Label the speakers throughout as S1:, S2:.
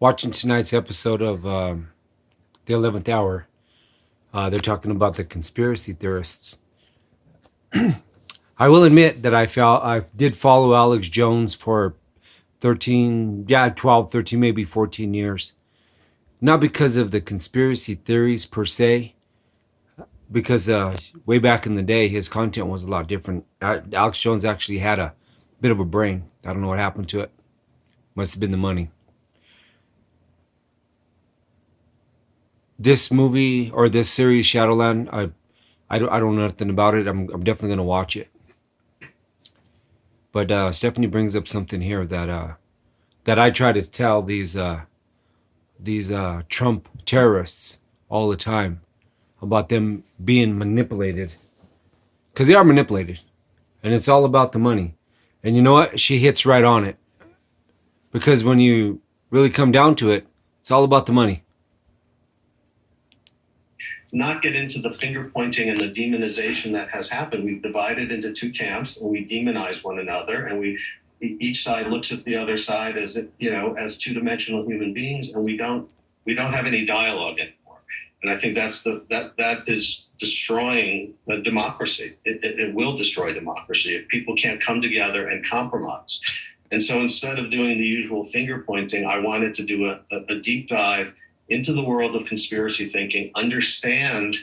S1: Watching tonight's episode of the 11th Hour, they're talking about the conspiracy theorists. I will admit that I did follow Alex Jones for 12, 13, maybe 14 years. Not because of the conspiracy theories per se, because way back in the day, his content was a lot different. Alex Jones actually had a bit of a brain. I don't know what happened to it. Must have been the money. This movie or this series, Shadowland, I don't know nothing about it. I'm definitely gonna watch it. But Stephanie brings up something here that I try to tell these Trump terrorists all the time about them being manipulated, because they are manipulated, and it's all about the money. And you know what? She hits right on it, because when you really come down to it, it's all about the money.
S2: Not get into the finger pointing and the demonization that has happened. We've divided into two camps and we demonize one another, and each side looks at the other side as as two-dimensional human beings, and we don't have any dialogue anymore. And I think that is destroying the democracy. It will destroy democracy if people can't come together and compromise. And so instead of doing the usual finger pointing, I wanted to do a deep dive into the world of conspiracy thinking, understand,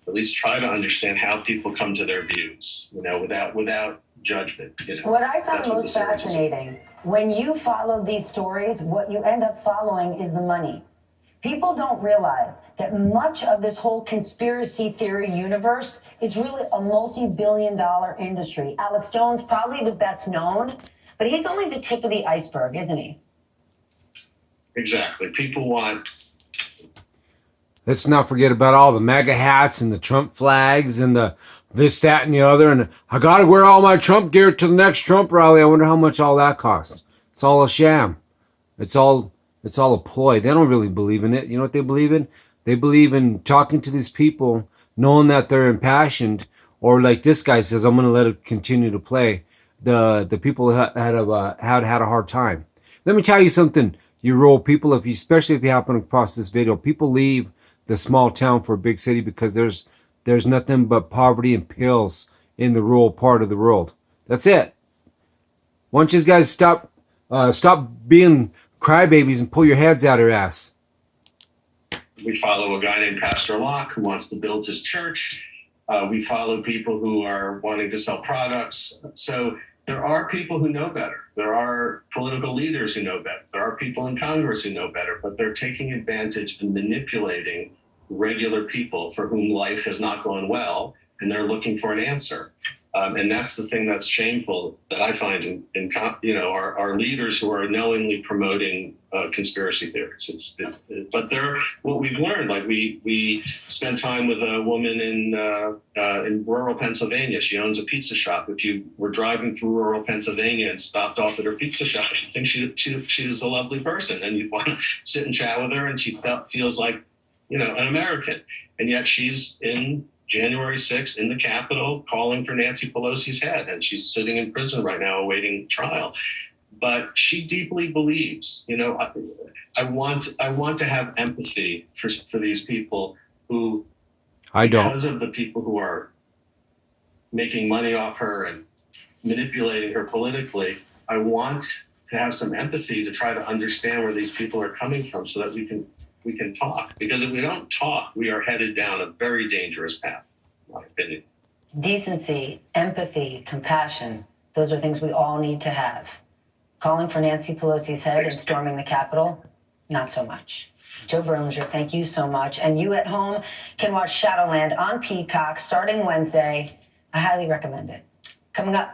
S2: at least try to understand how people come to their views, without judgment.
S3: What I found most fascinating, when you follow these stories, what you end up following is the money. People don't realize that much of this whole conspiracy theory universe is really a multi-billion-dollar industry. Alex Jones, probably the best known, but he's only the tip of the iceberg, isn't he?
S2: Exactly. People want...
S1: Let's not forget about all the MAGA hats and the Trump flags and the this, that, and the other. And I got to wear all my Trump gear to the next Trump rally. I wonder how much all that costs. It's all a sham. It's all a ploy. They don't really believe in it. You know what they believe in? They believe in talking to these people, knowing that they're impassioned, or like this guy says, I'm going to let it continue to play. The people had a hard time. Let me tell you something, you rural people, especially if you happen across this video, people leave the small town for a big city because there's nothing but poverty and pills in the rural part of the world. That's it. Why don't you guys stop being crybabies and pull your heads out of your ass?
S2: We follow a guy named Pastor Locke who wants to build his church. We follow people who are wanting to sell products. So there are people who know better. There are political leaders who know better. There are people in Congress who know better, but they're taking advantage and manipulating regular people for whom life has not gone well, and they're looking for an answer. And that's the thing that's shameful that I find in our leaders who are knowingly promoting conspiracy theories. But what we've learned, like we spent time with a woman in rural Pennsylvania. She owns a pizza shop. If you were driving through rural Pennsylvania and stopped off at her pizza shop, you'd think she was a lovely person, and you'd want to sit and chat with her, and she feels like an American. And yet she's in January 6th in the Capitol calling for Nancy Pelosi's head, and she's sitting in prison right now awaiting trial. But she deeply believes, I want to have empathy for these people who, because of the people who are making money off her and manipulating her politically, I want to have some empathy to try to understand where these people are coming from so that we can talk. Because if we don't talk, we are headed down a very dangerous path, in my opinion.
S3: Decency, empathy, compassion, those are things we all need to have. Calling for Nancy Pelosi's head and storming the Capitol, not so much. Joe Berlinger, thank you so much. And you at home can watch Shadowland on Peacock starting Wednesday. I highly recommend it. Coming up,